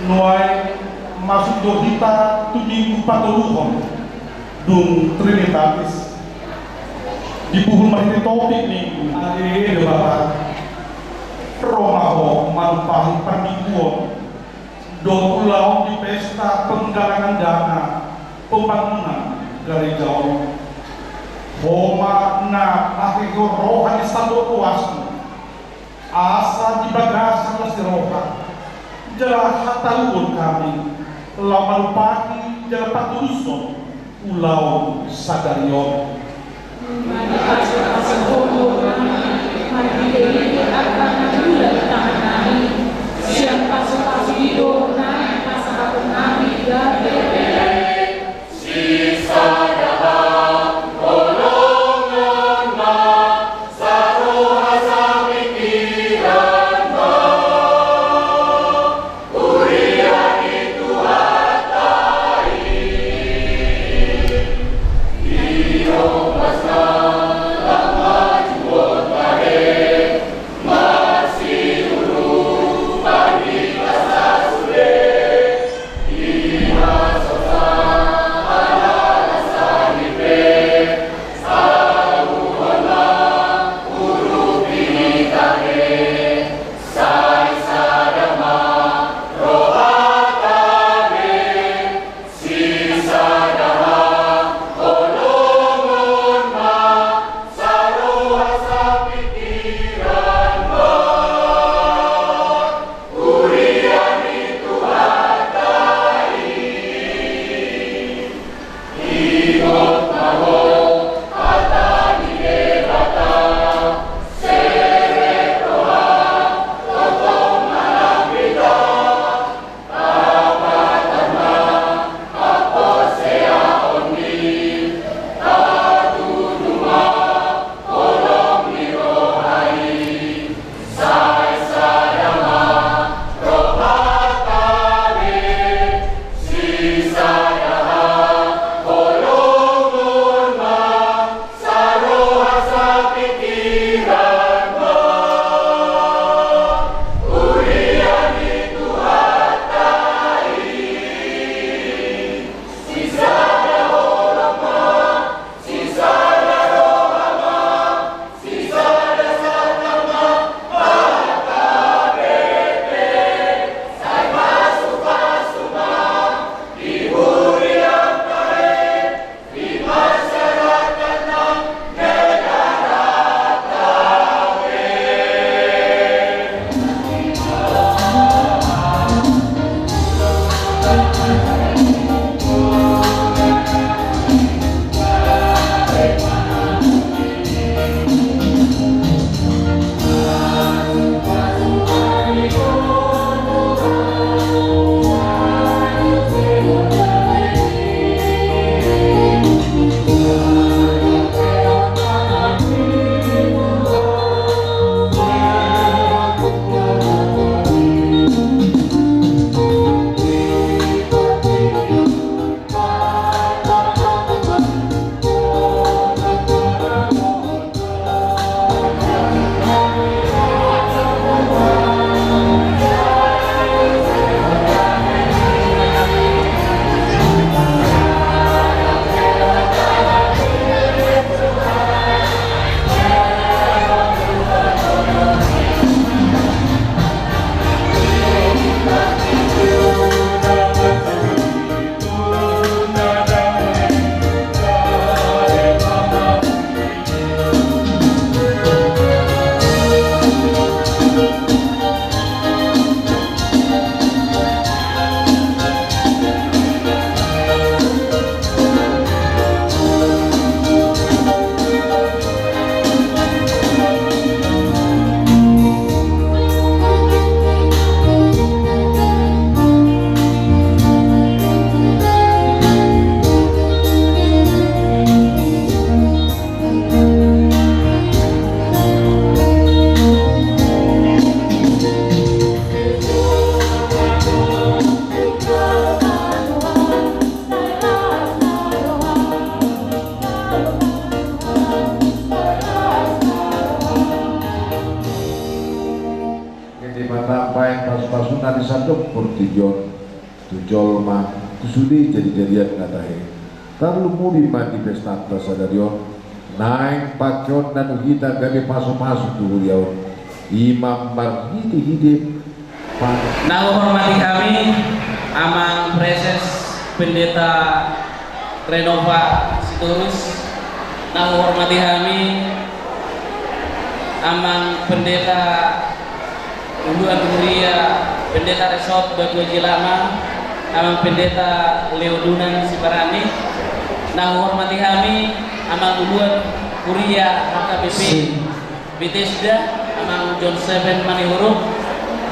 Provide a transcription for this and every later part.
nuai masuk dohita tuminggu patuluhon dung Trinitatis di puhul mahiri topik minggu ade lebaran romaho manupahi pernikuon do pulau di pesta penggalangan dana pembangunan gereja Allah Homa na akhirnya rohani satu kuasmu asa di bagasi masih rohan jelas hataluun kami lama pagi jalan paturuson pulau Sadarion di mana baik pas-pasunan di satu Portijon tujol kusudi jadi-jadian katahe terlalu mudi mati pesta sadarion naik pacon dan kita gabe paso-paso tuh dia imam marhidi Nah, hormati kami Amang Preses Pendeta Renova Sitorus. Nah, hormati kami Amang Pendeta Uluan Muria Pendeta Resort Batu Jilama, Amang Pendeta Leodunan Siparani. Nah, hormati kami Amang Uluan Muria HKBP Bethesda, Amang John Seven Manihuruk,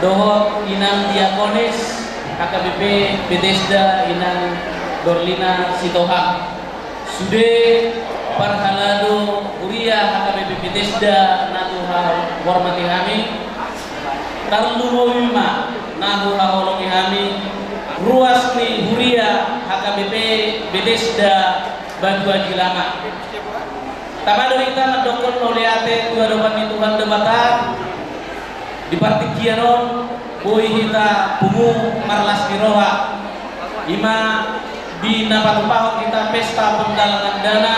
Dohot Inang Diakonis HKBP Bethesda Inang Dorlina Sitohang. Sude Parhalado Uria HKBP Bethesda Natuha hormati kami. Tarlumo Wima Nahu Haholongi kami. Ruasni Huria HKBP Bethesda Bantua Jilama. Tamado kita nadokon oleate dua dopan Tuhan debatan di partikianon boy kita bungu marlas kiroha ima di napatupahon kita pesta penggalangan dana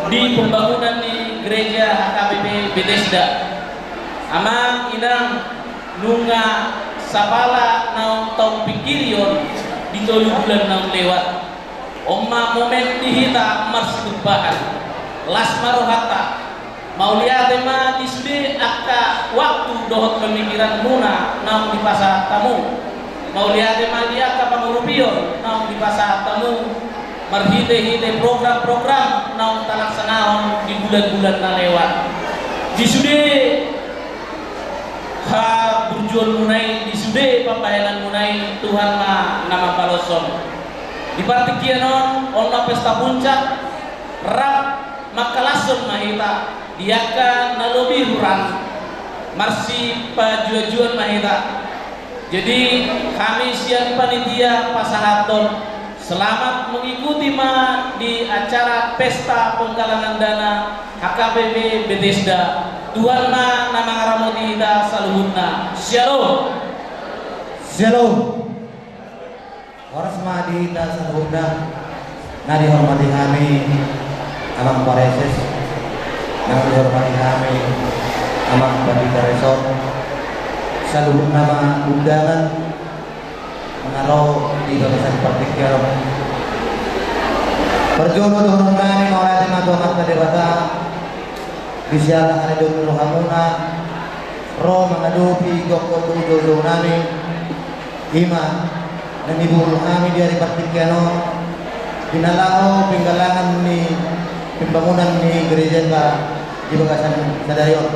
di pembangunan di gereja HKBP Bethesda amang inang nunga sapala naung taung pikirion di 7 bulan naung lewat omma momen dihita marsubahan las marohata mau lihat tema di sini akka waktu dohot pemikiran muna naung di pasar tamu mau lihat tema di akka pangurupion naung di pasar tamu marhite-hite program-program naung talaksanaon di bulan-bulan na lewat di sini ha berjual munai di sini pambayanan munai Tuhan nama paloson di partikianon onna pesta puncak rap makalason mahita diakan nalobi hurang marsi pajuan mahita. Jadi kami siang panitia pasahaton selamat mengikuti di acara pesta penggalangan dana HKBP Bethesda. Tuhan nama ngaramoti kita saluhutna. Shalom. Shalom. Horas madi kita saluhutna. Nadi hormati kami Amang Pareses, yang dihormati kami Amang Pendeta Resort, seluruh nama undangan mengaruh di kawasan partikel. Perjodoh dengan kami maulati matuamat kadewata, bisialah alidun rohamuna, roh mengadupi gokot jodoh nami, ima dan ibu kami dari partikel, binalao pinggalangan ni pembangunan di gereja di Bagasan Sadarion.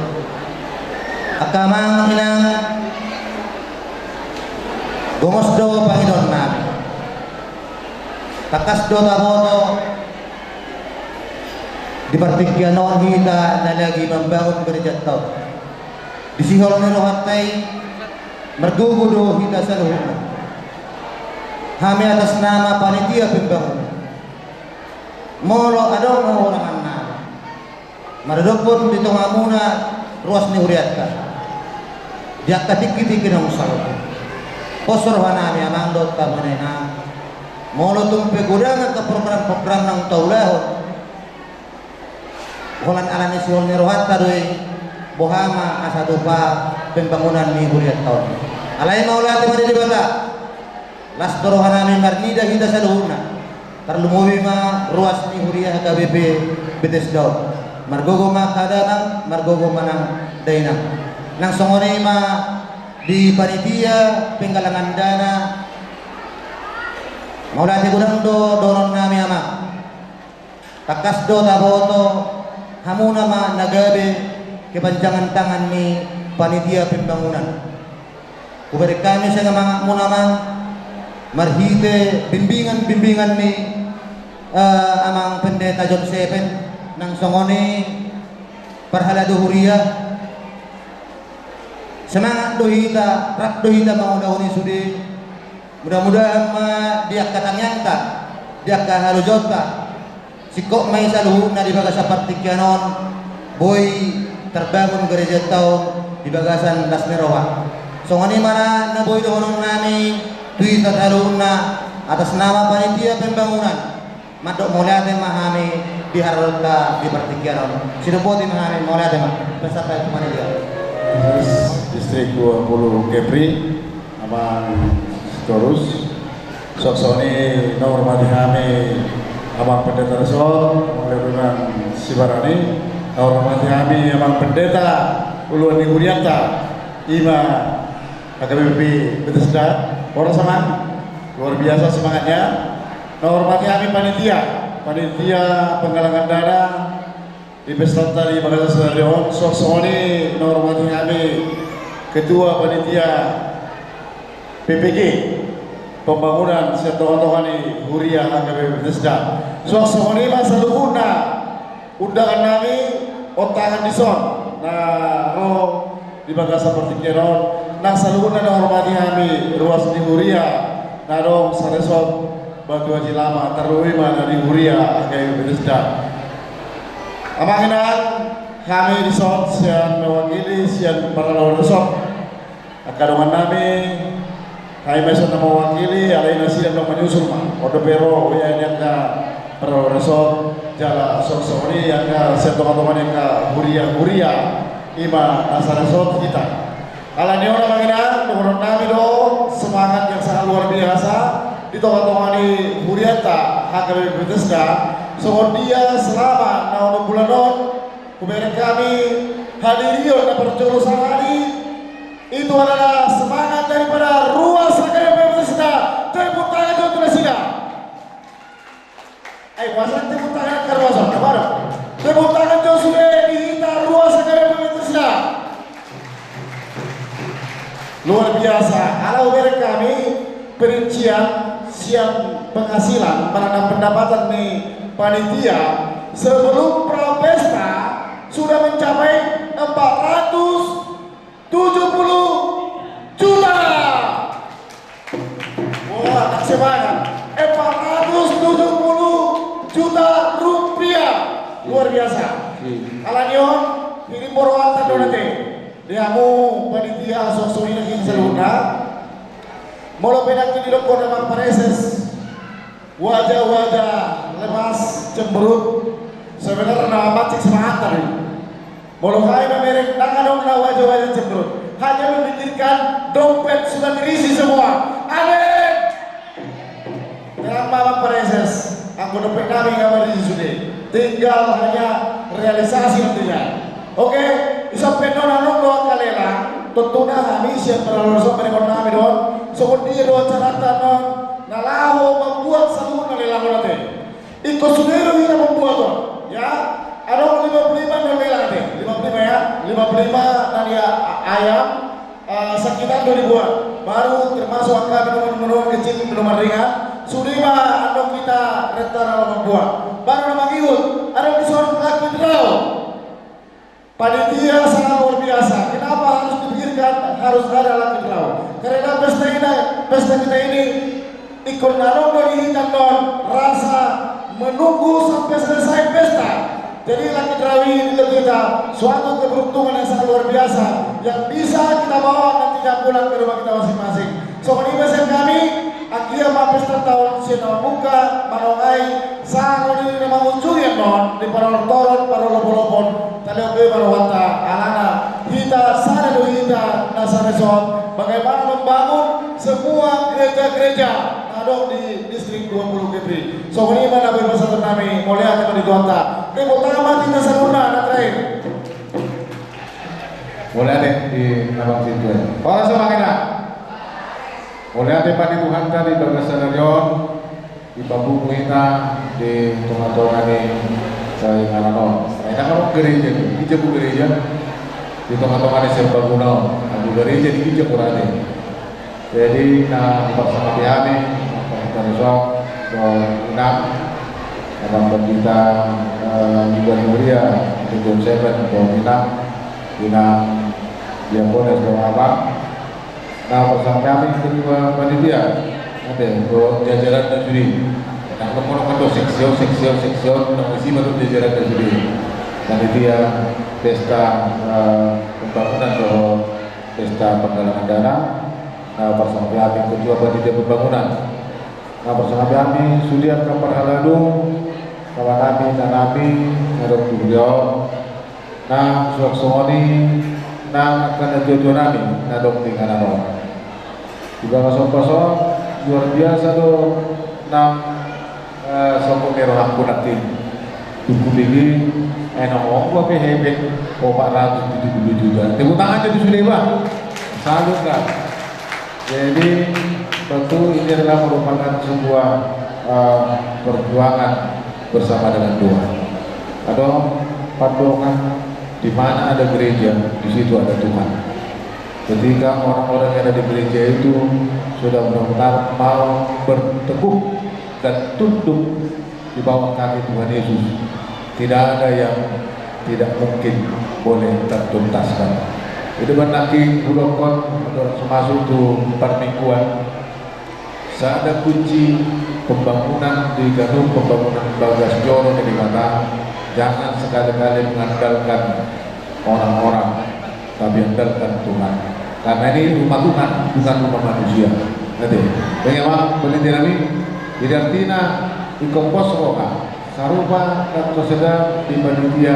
Akamang inang gomosdo Panginoon namin. Takasdo taboto di partikianon kita na lagi membangun gereja tao. Di sihol ni rohatay mergugudo kita sa luhuna. Kami atas nama panitia pembangunan. Molo adong mengurangan nama. Maradopun dito nga muna ruas ni Huriat ka. Diak katik-kitik ng usaw. Posorhan namin amang dot ka manena. Molo tumpe gudangan ka program-program ng taulahon. Hulan alam ni Sihol ni Ruhat tadoy bohama asado pa pembangunan ni Huriat taon. Alay maulati mo di bata. Las dorohan namin marnida kita sa luhuna. Terlumuwi ruas ni Huria HKBP Bethesda. Margogo kadanang, margogo manang dainang. Nang songone di panitia penggalangan dana. Maulati gudang doron nami ama. Takas do taboto hamuna nagabe kepanjangan tangan ni panitia pembangunan. Kuberi kami sa mga munaman marhite bimbingan ni amang Pendeta John Seven nang songone Parhalado Huria semangat dohita rak dohita maunahuni sudi mudah-mudahan diak katanyangka diak kahalujota sikok may saluhun na di bagasa partikianon boy terbangun gereja tao di bagasan Las Meroa songone mana na boy dohonong nami tuitan alumna atas nama panitia pembangunan Madok Mulyate Mahami diharapkan di Partikianon. Sinupoti Mahami Mulyate peserta panitia. Distrik 20 Kepri Amang Torus Soksoni nomor mati kami Amang Pendeta Resol Mengeluarkan Sibarani nomor mati kami Amang Pendeta Uluan Nigurianta Ima AKBP Bethesda orang sama luar biasa semangatnya. Nomor mati kami panitia penggalangan dana di pesta tadi Bagasa Stadion. Soksoni nomor mati kami ketua panitia PPG pembangunan Setohani Huria AKBP Bethesda. Soksoni masa luhuna undangan kami otangan di son nah di Bagasa Partikianon nah saluhuna hormati kami ruas di Huria nah dong saresot batu haji lama terima dari Huria AKBP Bethesda. Amanginan kami di son sian mewakili sian para lawan resort akadongan kami kami besok mewakili alaina sian menyusul odo pero yang para resort jala sosoni yang setokan yang Huria ima asal resort kita. Kalau ini orang mengenal, menurut kami dong semangat yang sangat luar biasa di tokoh-tokoh Huriata AKBP Bethesda. So dia selama tahun bulan kemudian kami hadirion dan perjuru sehari itu adalah semangat daripada ruas AKBP Bethesda. Tepuk tangan untuk Presiden. Pasang tepuk tangan ke ruas apa? Tepuk tangan untuk sudah dihita ruas AKBP Bethesda. Luar biasa. Kalau mereka kami perincian siang penghasilan menanam pendapatan nih panitia sebelum prapesta sudah mencapai 470 juta. Wah, kasih banyak. 470 juta rupiah. Luar biasa. Kalanion ini poroan tadonate. Diamu panitia sosok ini seluna. Molo penak di lokor nama pareses. Wajah-wajah lemas cemberut. Sebenarnya nama macik semangat tadi. Molo kai memerek tangan dong wajah-wajah cemberut. Hanya memikirkan dompet sudah terisi semua. Amin. Dengan mama pareses. Aku dompet kami nggak berisi sudah. Tinggal hanya realisasi nantinya. Oke, sampai nona doa kalela, tentunya kami siap terlalu sampai dengan kami don. Seperti doa caratan non, nalaho membuat satu kalela nanti. Ikut sendiri kita membuat don, ya. Ada 55 kalela nanti, 55 ya, 55 tadi ayam sekitar 2.000-an. Baru termasuk kami menu-menu kecil belum ringan. Sudah ando kita rencana membuat. Baru nama ikut, ada disuruh laki draw. Panitia sangat luar biasa. Kenapa harus dipikirkan harus ada laki draw? Karena pesta kita ini ikut narong dari hitam don rasa menunggu sampai selesai pesta. Jadi laki draw ini kita suatu keberuntungan yang sangat luar biasa yang bisa kita bawa nantinya pulang ke rumah kita masing-masing. So ini pesan kami akhirnya pesta tahun sini buka manongai sangat ini nama uncungnya non di para toron para lobon tadi oke para wata alana kita sana dulu kita nasareson bagaimana membangun semua gereja-gereja ada di distrik 20 Kepri. So ini mana berbahasa kami mulai akan dituanta. Oke, mau mati nasaruna anak terakhir. Mulai ada di abang situ. Orang semangat. Mulai ada Pak Tuhan tadi berkesenarion di Babu kita di tengah-tengah di saya ngalanon. Saya kan gereja, hijau gereja di tengah-tengah di Serbaguna, ada gereja di hijau kurangnya. Jadi nah bersama kami, kita besok enam, abang kita juga mulia di John Seven, Bina dia boleh bawa abang. Nah bersama kami kedua panitia ada jajaran tajuri. Nah kemudian seksion mengisi bentuk jajaran tajuri. Panitia pesta pembangunan atau pesta penggalangan dana bersama kami Ketua Panitia Pembangunan. Bersama kami Sudian Kampar Haladung, kawan kami dan kami ngadok beliau. Suak Somoni, akan jojo nami ngadok tinggalan orang. Juga kosong-kosong luar biasa do sokong nerohang kunati. Tuku bigi enong gua hebet 470 juta. Tepuk tangan jadi sudah bah. Salut kan. Jadi tentu ini adalah merupakan sebuah perjuangan bersama dengan Tuhan. Ada pandangan di mana ada gereja, di situ ada Tuhan. Ketika orang-orang yang ada di gereja itu sudah benar-benar mau berteguh dan tunduk di bawah kaki Tuhan Yesus, tidak ada yang tidak mungkin boleh tertuntaskan. Itu benaki bulokon termasuk itu permingguan. Saat ada kunci pembangunan di Gadung, pembangunan Bagas Joro di Mata, jangan sekali-kali mengandalkan orang-orang, tapi andalkan Tuhan. Karena ini rumah Tuhan, bukan rumah manusia. Nanti, bagaimana penelitian ini? Jadi artinya ikompos roka, sarupa dan soseda di panitia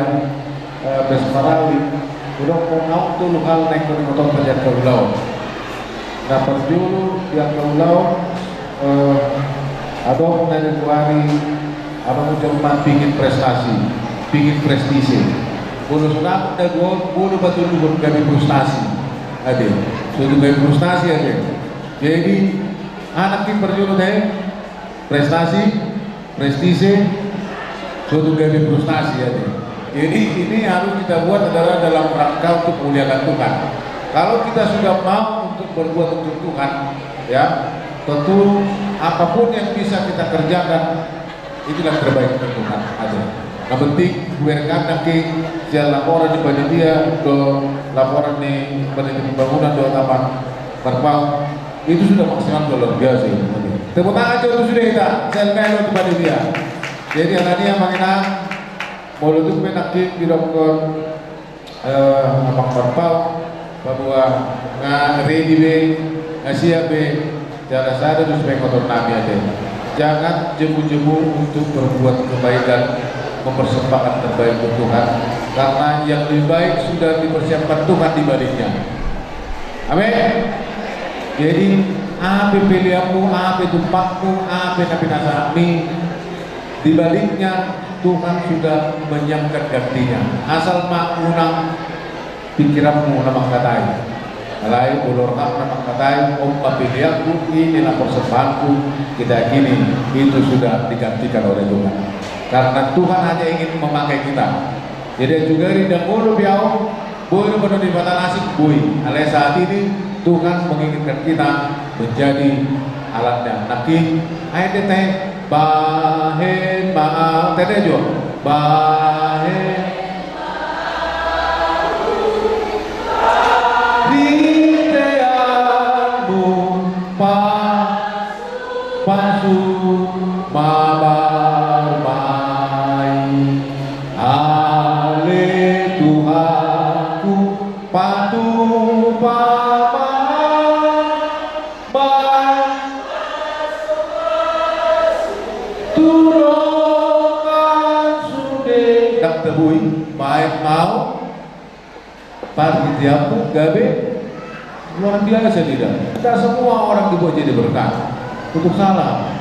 Besmarawi. Udah mau tuh lokal naik ke motor kerja ke pulau. Dapat dulu yang ke pulau, ada dari kuari, apa cuma pingin prestasi, pingin prestise. Bulu sudah ada bulu betul dulu kami frustasi, ada, sudah kami frustasi ada. Jadi anak tim berjulu deh, prestasi, prestise, sudah kami frustasi ada. Jadi ini harus kita buat adalah dalam rangka untuk memuliakan Tuhan. Kalau kita sudah mau untuk berbuat untuk Tuhan, ya tentu apapun yang bisa kita kerjakan itulah terbaik untuk Tuhan aja. Yang penting bukan nanti siapa laporan di panitia, do laporan di panitia pembangunan, do taman terpau itu sudah maksimal luar biasa. Tepuk tangan aja itu sudah kita selesai di panitia. Jadi anaknya makina Molutuk menakik di dokter abang terpau bahwa ready be siap be jangan sadar supaya kotor nami aja. Jangan jemu-jemu untuk berbuat kebaikan, mempersembahkan terbaik untuk Tuhan, karena yang lebih baik sudah dipersiapkan Tuhan di baliknya. Amin. Jadi apa pilihanmu, apa tumpakmu, apa nabi nasami, di baliknya Tuhan sudah menyiapkan gantinya. Asal mak unang pikiranmu nama katai. Alai ulur nama katai, pilihanku inilah persembahanku. Kita yakini itu sudah digantikan oleh Tuhan. Karena Tuhan hanya ingin memakai kita. Jadi juga di dahulu biau, boleh benar di mata nasi, bui. Alai saat ini Tuhan menginginkan kita menjadi alatnya. Naki, ayat teh. Bahen maaf tete jo bahen diteamu pasu mabar mai ale Tuhanku patu tebui baik mau pagi tiap gabe luar biasa tidak semua orang dibuat jadi berkat untuk salah